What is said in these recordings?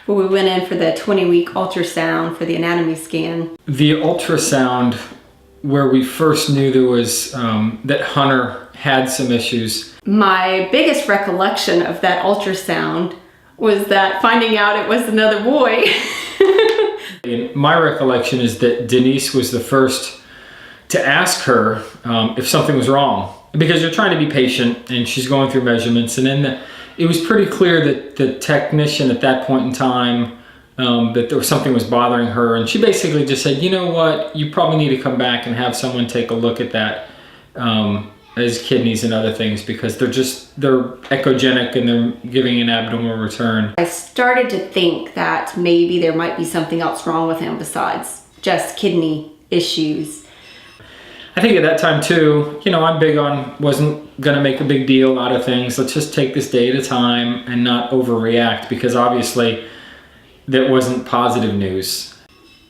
where we went in for the 20-week ultrasound for the anatomy scan. The ultrasound where we first knew there was, that Hunter had some issues. My biggest recollection of that ultrasound was that finding out it was another boy. And my recollection is that Denise was the first to ask her if something was wrong, because you're trying to be patient and she's going through measurements. And then it was pretty clear that the technician at that point in time, that there was something was bothering her. And she basically just said, you know what, you probably need to come back and have someone take a look at that, his kidneys and other things, because they're echogenic and they're giving an abnormal return. I started to think that maybe there might be something else wrong with him besides just kidney issues. I think at that time too, I'm big on, wasn't gonna make a big deal out of things. Let's just take this day at a time and not overreact, because obviously that wasn't positive news.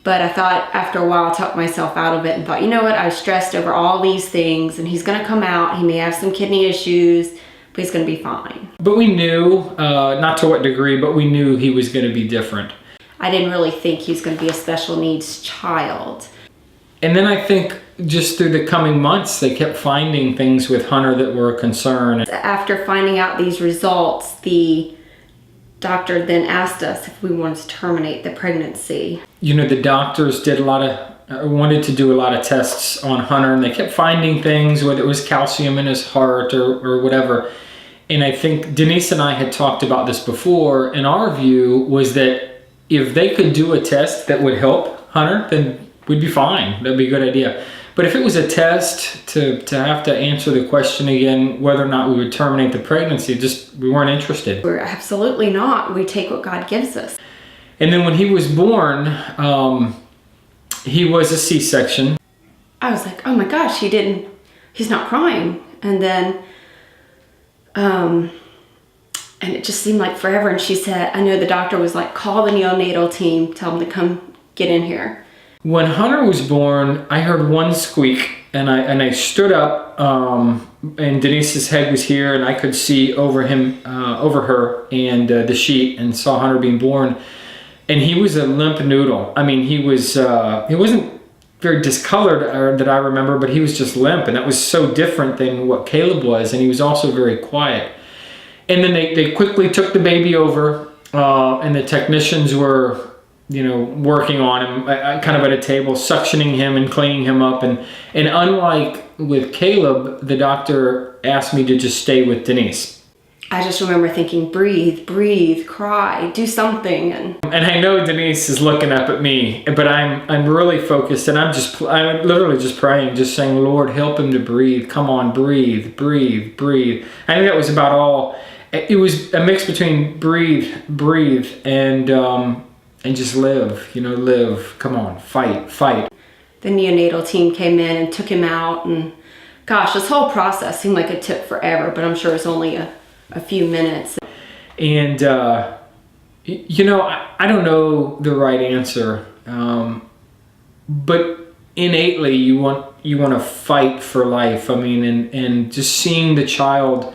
But I thought after a while I talked myself out of it and thought, you know what, I was stressed over all these things and he's gonna come out, he may have some kidney issues, but he's gonna be fine. But we knew, not to what degree, but we knew he was gonna be different. I didn't really think he was gonna be a special needs child. And then I think just through the coming months, they kept finding things with Hunter that were a concern. After finding out these results, the doctor then asked us if we wanted to terminate the pregnancy. The doctors did wanted to do a lot of tests on Hunter, and they kept finding things, whether it was calcium in his heart or whatever. And I think Denise and I had talked about this before, and our view was that if they could do a test that would help Hunter, then we'd be fine. That'd be a good idea. But if it was a test to have to answer the question again, whether or not we would terminate the pregnancy, we weren't interested. We're absolutely not. We take what God gives us. And then when he was born, he was a C-section. I was like, oh my gosh, he's not crying. And then, and it just seemed like forever. And she said, I know the doctor was like, call the neonatal team, tell them to come get in here. When Hunter was born, I heard one squeak, and I stood up, and Denise's head was here, and I could see over her, and the sheet, and saw Hunter being born, and he was a limp noodle. I mean, he wasn't very discolored that I remember, but he was just limp, and that was so different than what Caleb was, and he was also very quiet. And then they quickly took the baby over, and the technicians were working on him, kind of at a table, suctioning him and cleaning him up. And unlike with Caleb, the doctor asked me to just stay with Denise. I just remember thinking, breathe, cry, do something. And I know Denise is looking up at me, but I'm really focused, and I'm literally just praying, just saying, Lord, help him to breathe. Come on, breathe. I think that was about all. It was a mix between breathe, and just live, live. Come on, fight. The neonatal team came in and took him out, and gosh, this whole process seemed like it took forever, but I'm sure it was only a fefew minutes. And, I don't know the right answer, but innately you want to fight for life. I mean, and just seeing the child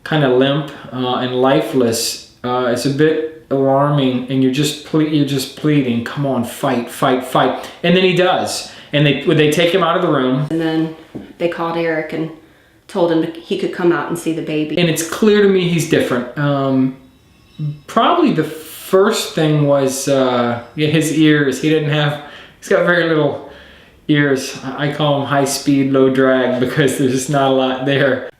kind of limp and lifeless is a bit alarming, and you're just pleading, come on, fight. And then he does, and they take him out of the room, and then they called Eric and told him he could come out and see the baby. And it's clear to me he's different. Probably the first thing was his ears. He's got very little ears. I call them high speed, low drag, because there's just not a lot there.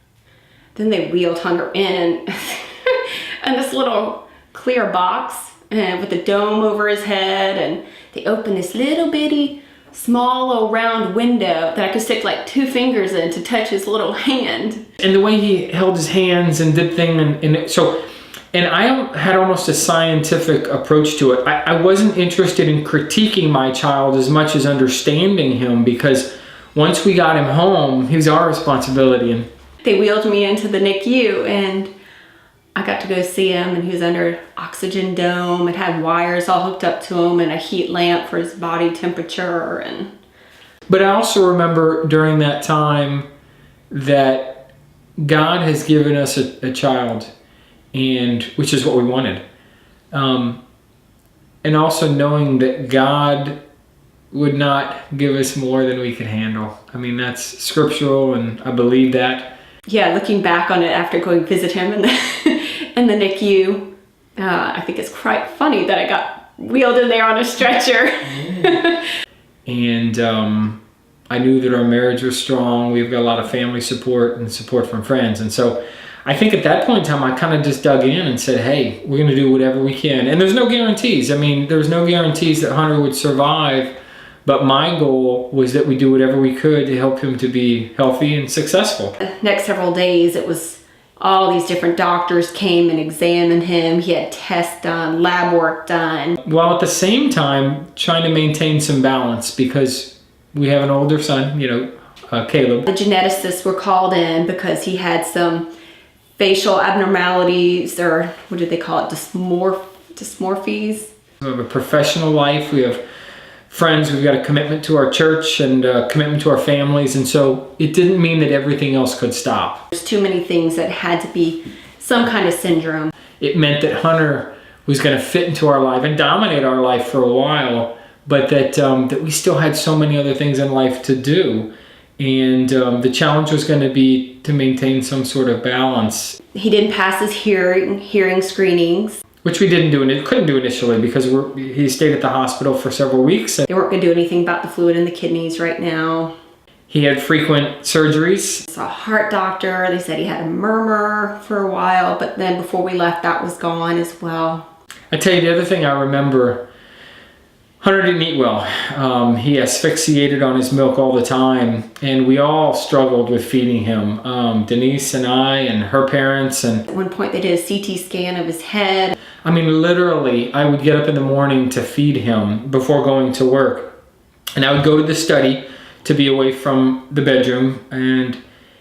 Then they wheeled Hunter in and this little clear box and with a dome over his head, and they opened this little bitty small little round window that I could stick like 2 fingers in to touch his little hand. And the way he held his hands and did things, and I had almost a scientific approach to it. I wasn't interested in critiquing my child as much as understanding him, because once we got him home, he was our responsibility. And they wheeled me into the NICU, and I got to go see him, and he was under oxygen dome. It had wires all hooked up to him and a heat lamp for his body temperature. But I also remember during that time that God has given us a child, and which is what we wanted. and also knowing that God would not give us more than we could handle. I mean, that's scriptural, and I believe that. Yeah, looking back on it after going visit him in the, in the NICU, I think it's quite funny that I got wheeled in there on a stretcher. And I knew that our marriage was strong. We've got a lot of family support and support from friends. And so I think at that point in time, I kind of just dug in and said, hey, we're going to do whatever we can. And there's no guarantees. I mean, there's no guarantees that Hunter would survive. But my goal was that we do whatever we could to help him to be healthy and successful. The next several days, it was all these different doctors came and examined him. He had tests done, lab work done. While at the same time, trying to maintain some balance because we have an older son, Caleb. The geneticists were called in because he had some facial abnormalities, or what do they call it, dysmorphies. We have a professional life. We have friends. We've got a commitment to our church and a commitment to our families. And so it didn't mean that everything else could stop. There's too many things that had to be some kind of syndrome. It meant that Hunter was going to fit into our life and dominate our life for a while, but that we still had so many other things in life to do. And the challenge was going to be to maintain some sort of balance. He didn't pass his hearing screenings. Which we couldn't do initially because he stayed at the hospital for several weeks. They weren't going to do anything about the fluid in the kidneys right now. He had frequent surgeries. Saw a heart doctor. They said he had a murmur for a while, but then before we left, that was gone as well. I tell you, the other thing I remember, Hunter didn't eat well. He asphyxiated on his milk all the time, and we all struggled with feeding him. Denise and I and her parents. And at one point, they did a CT scan of his head. I mean, literally, I would get up in the morning to feed him before going to work. And I would go to the study to be away from the bedroom. And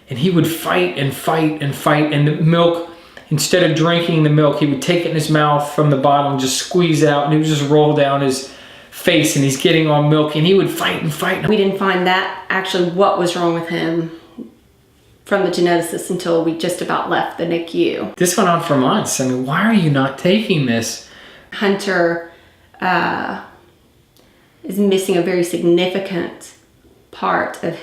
he would fight and fight and fight. And the milk, instead of drinking the milk, he would take it in his mouth from the bottle and just squeeze out. And it would just roll down his face. And he's getting all milky. And he would fight and fight. We didn't find that actually what was wrong with him from the geneticist until we just about left the NICU. This went on for months. I mean, why are you not taking this? Hunter is missing a very significant part of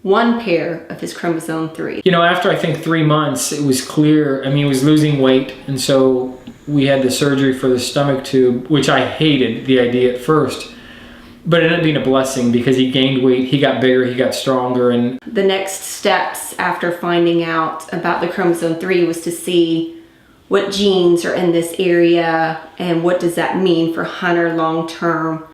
one pair of his chromosome 3. After I think 3 months, it was clear. I mean, he was losing weight. And so we had the surgery for the stomach tube, which I hated the idea at first. But it ended up being a blessing because he gained weight, he got bigger, he got stronger. And the next steps after finding out about the chromosome 3 was to see what genes are in this area and what does that mean for Hunter long term.